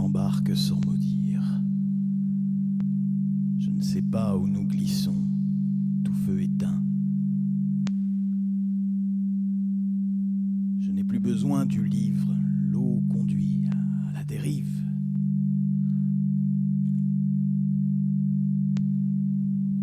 j'embarque sans mot dire. Je ne sais pas où nous glissons, tout feu éteint. Je n'ai plus besoin du livre, l'eau conduit à la dérive.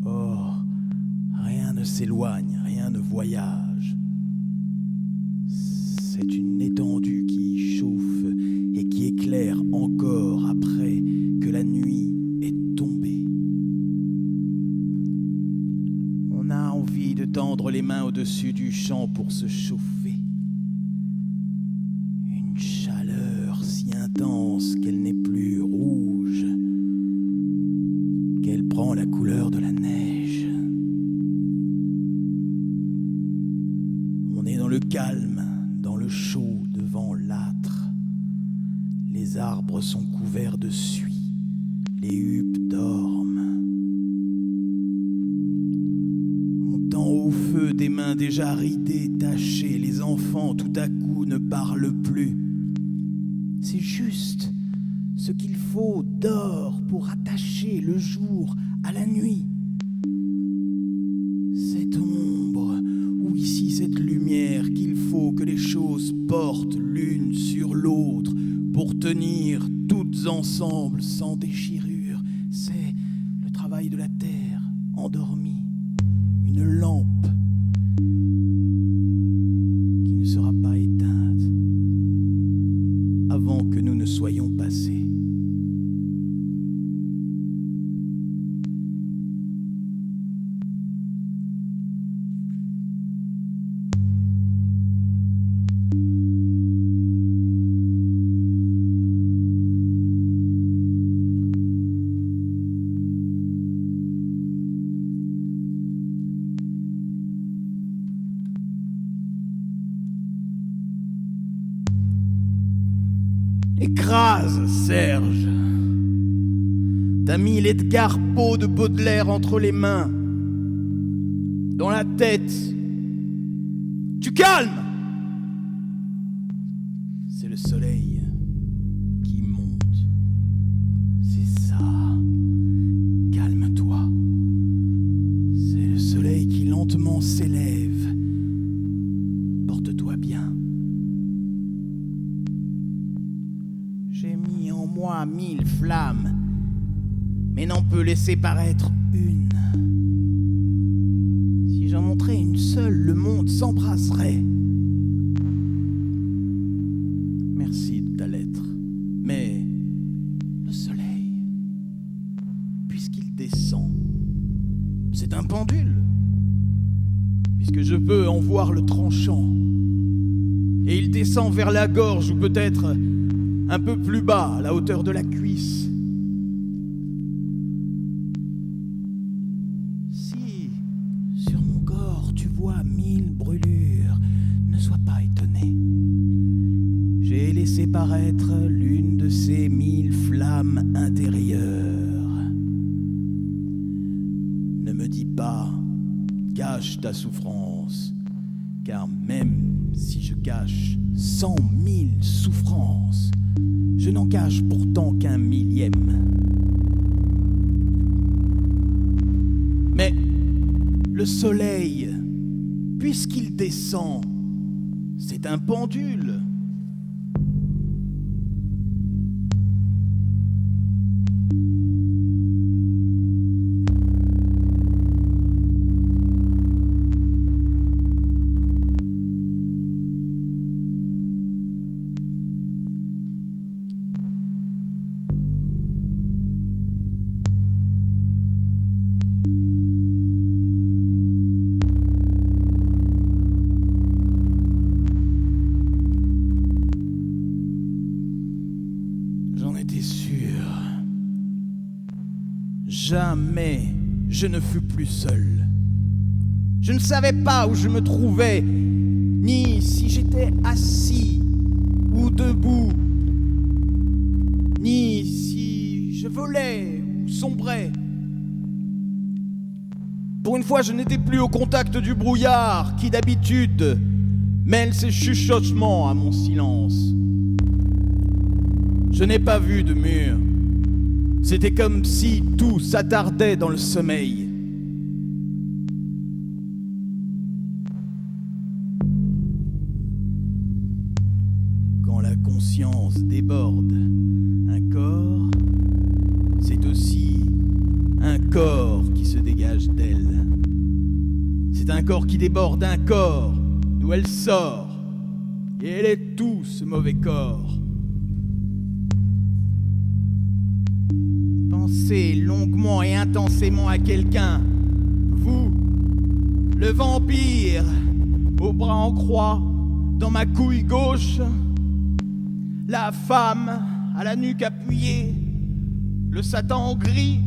Oh, rien ne s'éloigne, rien ne voyage. C'est une étendue qui chauffe et qui éclaire encore après que la nuit est tombée. On a envie de tendre les mains au-dessus du champ pour se chauffer. Une chaleur si intense qu'elle n'est plus rouge, qu'elle prend la couleur de la neige. On est dans le calme, dans le chaud, devant l'âtre. Les arbres sont couverts de suie, les huppes dorment. On tend au feu des mains déjà ridées, tachées. Les enfants, tout à coup, ne parlent plus. C'est juste ce qu'il faut d'or pour attacher le jour à la nuit. Cette ombre, ou ici cette lumière qu'il faut que les choses portent l'une sur l'autre pour tenir toutes ensemble sans déchirure. C'est le travail de la terre endormie, une lampe qui ne sera pas éteinte avant que nous ne soyons passés. Écrase, Serge. T'as mis l'Edgar Poe de Baudelaire entre les mains, dans la tête. Tu calmes! C'est le soleil qui monte. C'est ça. Calme-toi. C'est le soleil qui lentement s'élève. Porte-toi bien. J'ai mis en moi 1000 flammes, mais n'en peux laisser paraître une. Si j'en montrais une seule, le monde s'embraserait. Merci de ta lettre, mais le soleil, puisqu'il descend, c'est un pendule, puisque je peux en voir le tranchant, et il descend vers la gorge ou peut-être un peu plus bas, à la hauteur de la cuisse. Si, sur mon corps, tu vois 1000 brûlures, ne sois pas étonné. J'ai laissé paraître l'une de ces 1000 flammes intérieures. Ne me dis pas, cache ta souffrance, car même si je cache 100 000 souffrances, je n'en cache pourtant qu'un millième. Mais le soleil, puisqu'il descend, c'est un pendule. Jamais je ne fus plus seul. Je ne savais pas où je me trouvais, ni si j'étais assis ou debout, ni si je volais ou sombrais. Pour une fois, je n'étais plus au contact du brouillard qui, d'habitude, mêle ses chuchotements à mon silence. Je n'ai pas vu de mur. C'était comme si tout s'attardait dans le sommeil. Quand la conscience déborde un corps, c'est aussi un corps qui se dégage d'elle. C'est un corps qui déborde un corps d'où elle sort. Et elle est tout ce mauvais corps. Pensez longuement et intensément à quelqu'un. Vous, le vampire, au bras en croix, dans ma couille gauche. La femme, à la nuque appuyée. Le Satan gris,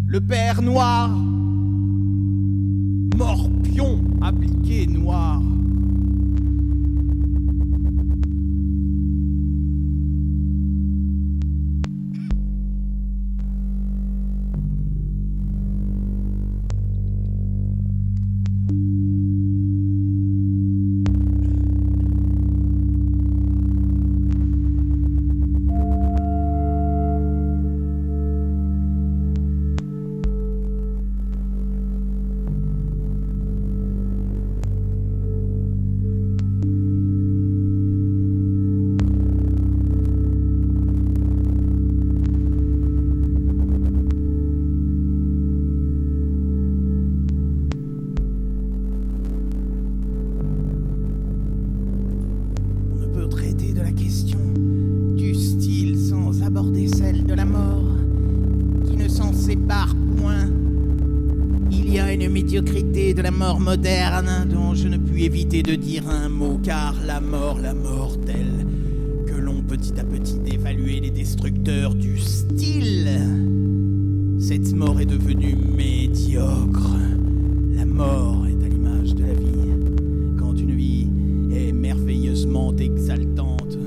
le père noir. Morpion appliqué noir. Médiocrité de la mort moderne dont je ne puis éviter de dire un mot, car la mort telle que l'on petit à petit dévaluait les destructeurs du style. Cette mort est devenue médiocre. La mort est à l'image de la vie. Quand une vie est merveilleusement exaltante,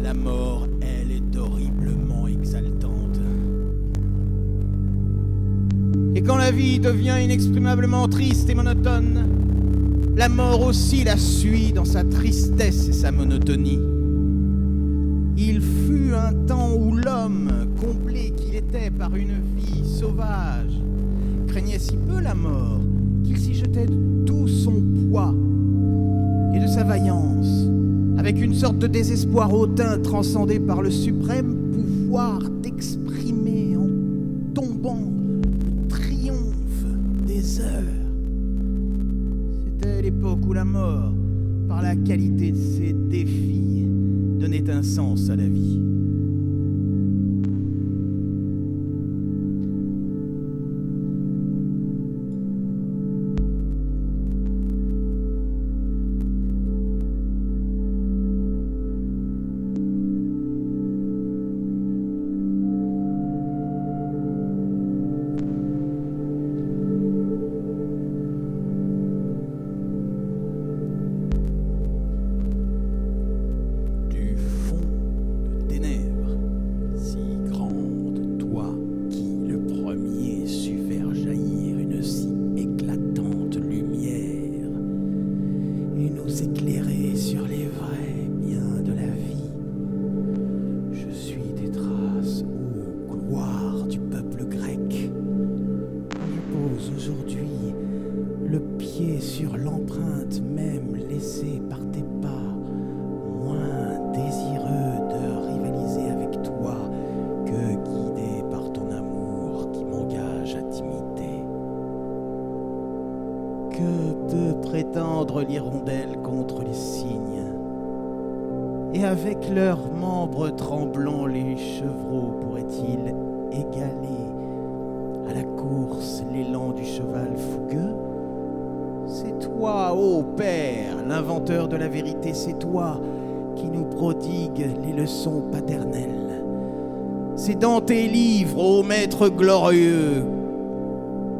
la mort, elle, est horriblement exaltante. Et quand la vie devient inexprimablement triste et monotone, la mort aussi la suit dans sa tristesse et sa monotonie. Il fut un temps où l'homme, comblé qu'il était par une vie sauvage, craignait si peu la mort qu'il s'y jetait de tout son poids et de sa vaillance, avec une sorte de désespoir hautain transcendé par le suprême pouvoir d'exprimer en tombant des heures. C'était l'époque où la mort, par la qualité de ses défis, donnait un sens à la vie. Éclairer sur les vrais biens de la vie. Je suis des traces aux gloires du peuple grec. Je pose aujourd'hui le pied sur l'empreinte même laissée par tes pas, moins désireux de rivaliser avec toi que guidé par ton amour qui m'engage à t'imiter. Que peut prétendre l'hirondelle contre les cygnes? Et avec leurs membres tremblants, les chevreaux pourraient-ils égaler à la course l'élan du cheval fougueux? C'est toi, ô Père, l'inventeur de la vérité, c'est toi qui nous prodigue les leçons paternelles. C'est dans tes livres, ô Maître glorieux,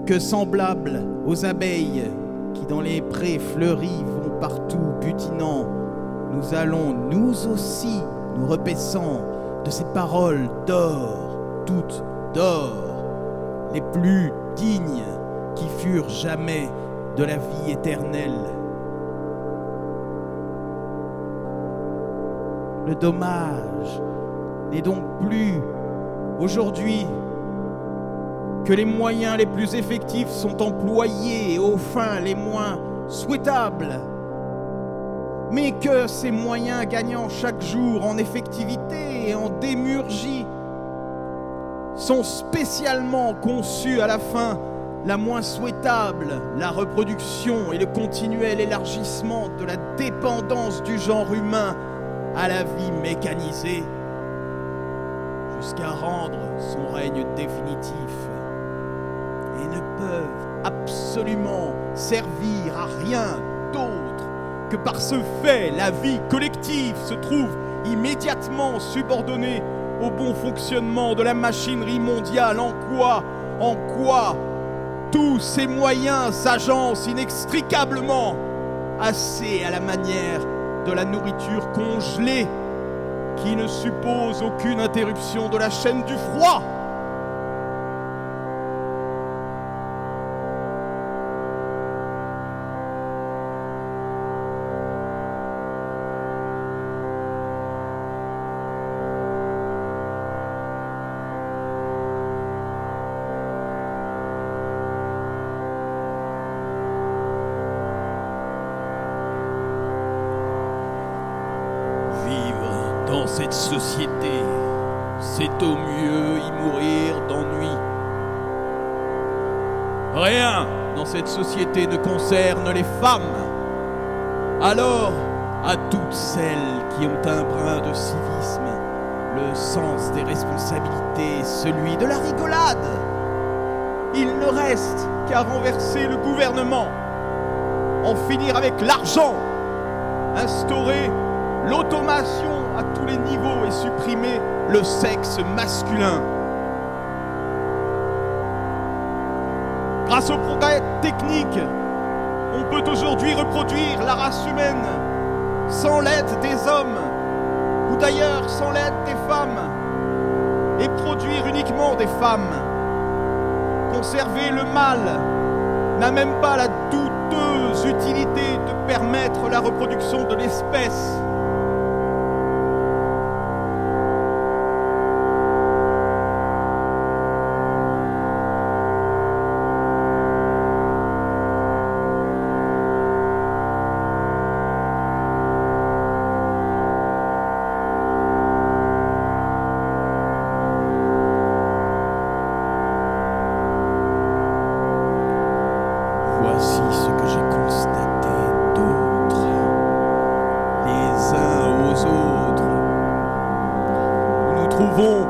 que semblables aux abeilles qui dans les prés fleuris vont partout butinant, nous allons nous aussi nous repaissant de ces paroles d'or, toutes d'or, les plus dignes qui furent jamais de la vie éternelle. Le dommage n'est donc plus aujourd'hui que les moyens les plus effectifs sont employés aux fins les moins souhaitables, mais que ces moyens gagnant chaque jour en effectivité et en démurgie sont spécialement conçus à la fin la moins souhaitable, la reproduction et le continuel élargissement de la dépendance du genre humain à la vie mécanisée, jusqu'à rendre son règne définitif, et ne peuvent absolument servir à rien d'autre que par ce fait la vie collective se trouve immédiatement subordonnée au bon fonctionnement de la machinerie mondiale, en quoi tous ces moyens s'agencent inextricablement, assez à la manière de la nourriture congelée qui ne suppose aucune interruption de la chaîne du froid. Dans cette société, c'est au mieux y mourir d'ennui. Rien dans cette société ne concerne les femmes. Alors, à toutes celles qui ont un brin de civisme, le sens des responsabilités, celui de la rigolade, il ne reste qu'à renverser le gouvernement, en finir avec l'argent, instaurer l'automation à tous les niveaux et supprimer le sexe masculin. Grâce au progrès technique, on peut aujourd'hui reproduire la race humaine sans l'aide des hommes, ou d'ailleurs sans l'aide des femmes, et produire uniquement des femmes. Conserver le mâle n'a même pas la douteuse utilité de permettre la reproduction de l'espèce. Voici ce que j'ai constaté d'autres, les uns aux autres. Nous ne trouvons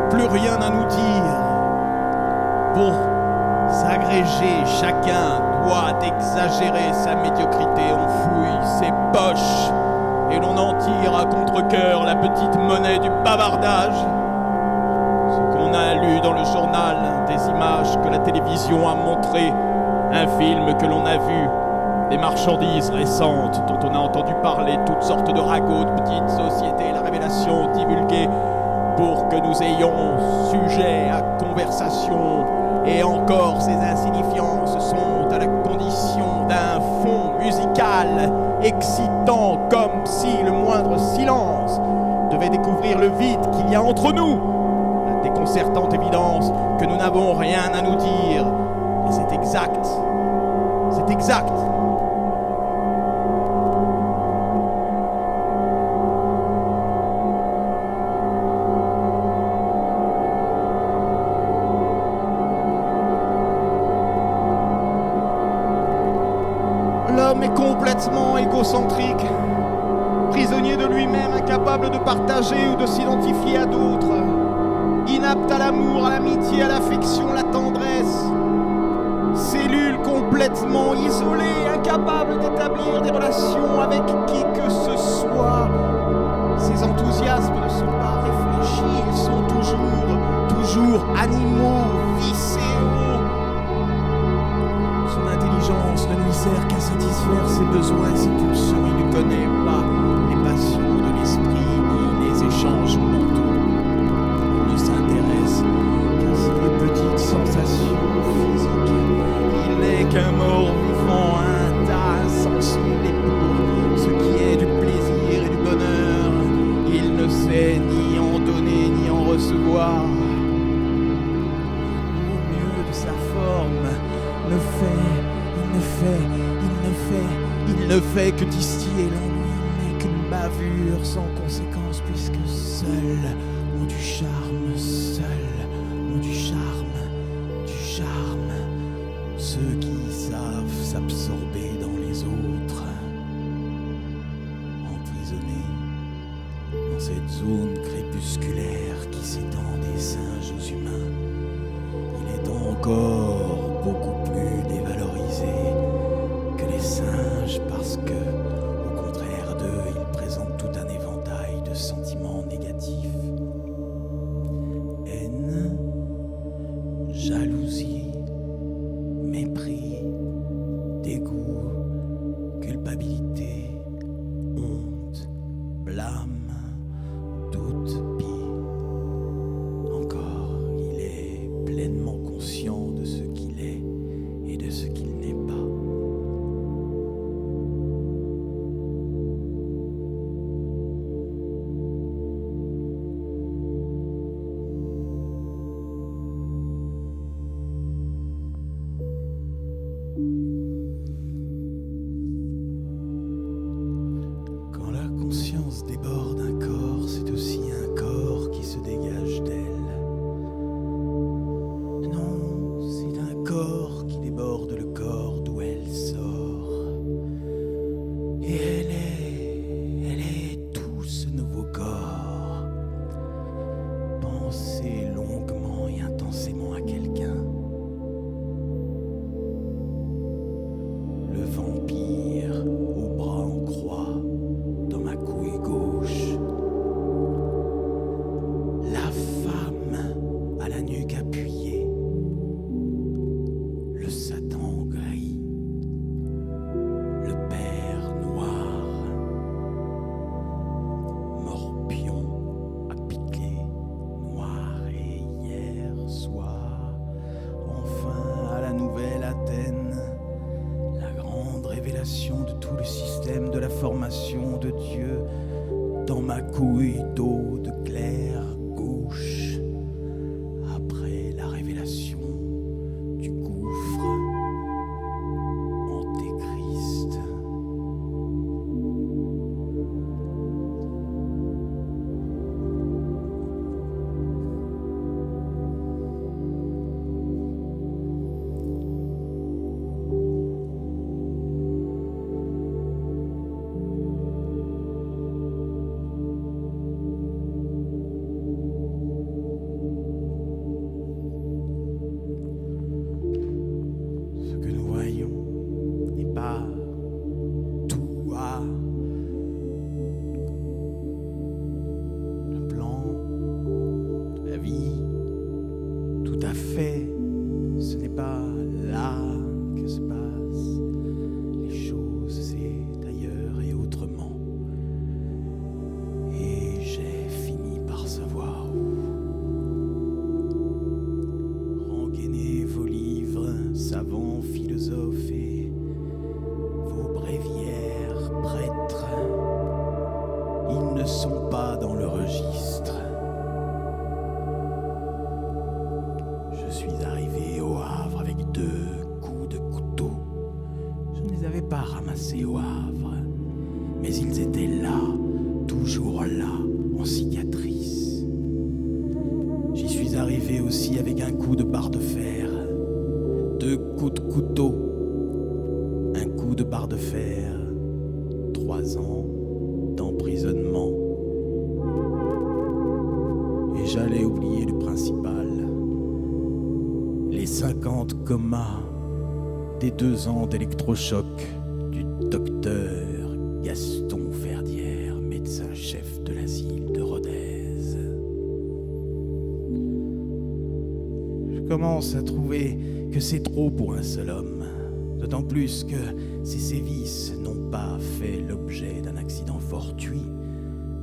plus rien à nous dire. Pour s'agréger, chacun doit exagérer sa médiocrité. On fouille ses poches et l'on en tire à contre-cœur la petite monnaie du bavardage. Ce qu'on a lu dans le journal, des images que la télévision a montrées, un film que l'on a vu, des marchandises récentes dont on a entendu parler, toutes sortes de ragots de petites sociétés, la révélation divulguée pour que nous ayons sujet à conversation. Et encore ces insignifiances sont à la condition d'un fond musical excitant, comme si le moindre silence devait découvrir le vide qu'il y a entre nous. La déconcertante évidence que nous n'avons rien à nous dire. Et c'est exact. C'est exact. L'homme est complètement égocentrique, prisonnier de lui-même, incapable de partager ou de s'identifier à d'autres, inapte à l'amour, à l'amitié, à l'affection, la tendresse. Cellule complètement isolée, incapable d'établir des relations avec qui que ce soit. Ses enthousiasmes ne sont pas réfléchis, ils sont toujours animaux, viscéraux. Son intelligence ne lui sert qu'à satisfaire ses besoins et ses pulsions. Il ne connaît pas les passions de l'esprit ni les échanges mentaux. Il ne s'intéresse qu'à ces petites sensations physiques. Il n'est qu'un mort vivant, un tas insensible, et pour ce qui est du plaisir et du bonheur, il ne sait ni en fait que distiller l'ennui n'est qu'une bavure sans conséquence, puisque seuls ont du charme, seuls ont du charme, ceux qui savent s'absorber dans les autres, emprisonnés dans cette zone crépusculaire qui s'étend des singes aux humains. Il est encore beaucoup plus dévalorisé que les singes parce que, au contraire d'eux, il présente tout un éventail de sentiments négatifs. Haine, jalousie, mépris, dégoût, culpabilité, honte, blâme, doute, pis. Encore, il est pleinement conscient de ce qu'il est et de ce qu'il n'est pas. Quand la conscience déborde un corps, c'est aussi un corps qui se dégage d'elle. Non, c'est un corps qui déborde le corps d'où elle sort. Et elle est tout ce nouveau corps. Pensez longuement et intensément à quelqu'un. Le vampire au bras en croix dans ma couille gauche. La femme à la nuque appuyée. Le Satan gris. Le père noir. Morpion à piquer noir. Et hier soir, enfin à la nouvelle Athènes, la grande révélation de tout le système de la formation de Dieu dans ma couille d'eau de clair gauche, après la révélation du gouffre antéchrist. Ce que nous voyons n'est pas tout à le plan de la vie, tout à fait. Ce n'est pas là que se passent les choses, c'est ailleurs et autrement. Et j'ai fini par savoir où. Rengainez vos livres, savants philosophes, et vos bréviaires prêtres. Ils ne sont pas dans le registre. Je suis arrivé au Havre avec 2 coups de couteau. Je ne les avais pas ramassés au Havre, mais ils étaient là, toujours là, en cicatrice. J'y suis arrivé aussi avec un coup de barre de fer, 2 coups de couteau, un coup de barre de fer, 3 ans d'emprisonnement. Et j'allais oublier le principal, les 50 comas des 2 ans d'électrochoc du docteur Gaston Ferdière, médecin-chef de l'asile de Rodez. Je commence à trouver que c'est trop pour un seul homme, d'autant plus que ces sévices n'ont pas fait l'objet d'un accident fortuit,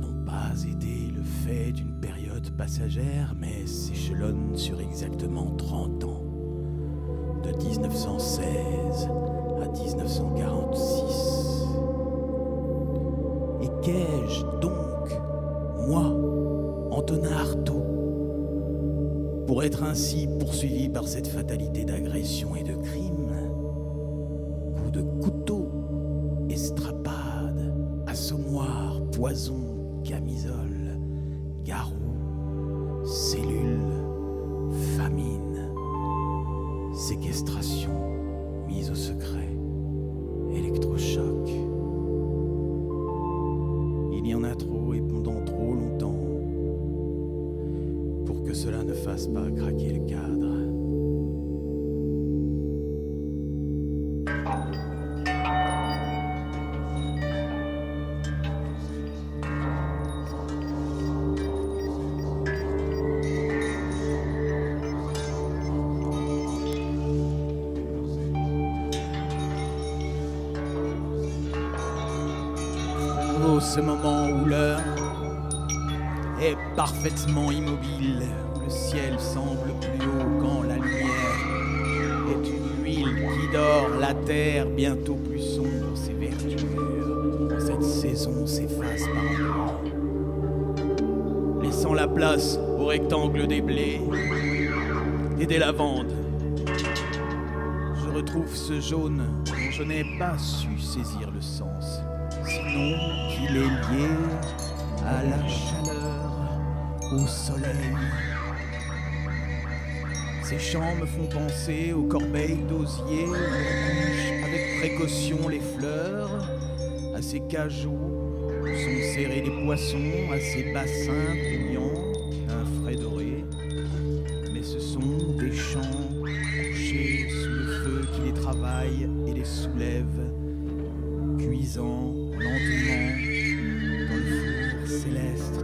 n'ont pas été le fait d'une période passagère, mais s'échelonnent sur exactement 30 ans, de 1916 à 1946. Et qu'ai-je donc, moi, Antonin Artaud, pour être ainsi poursuivi par cette fatalité d'agression et de crime? Coup de couteau estrapé poison, camisole, garrot, cellules, famine, séquestration, mise au secret, électrochoc. Il y en a trop et pendant trop longtemps pour que cela ne fasse pas craquer le cadre. Ce moment où l'heure est parfaitement immobile, où le ciel semble plus haut quand la lumière est une huile qui dort, la terre bientôt plus sombre, ses verdures dans cette saison s'effacent par endroits, laissant la place au rectangle des blés et des lavandes. Je retrouve ce jaune dont je n'ai pas su saisir le sens, sinon qu'il est lié à la chaleur, au soleil. Ces chants me font penser aux corbeilles d'osier où on couche avec précaution les fleurs, à ces cajots où sont serrés les poissons, à ces bassins bouillants d'un frais doré. Mais ce sont des chants couchés sous le feu qui les travaille et les soulève, cuisant lentement dans le four céleste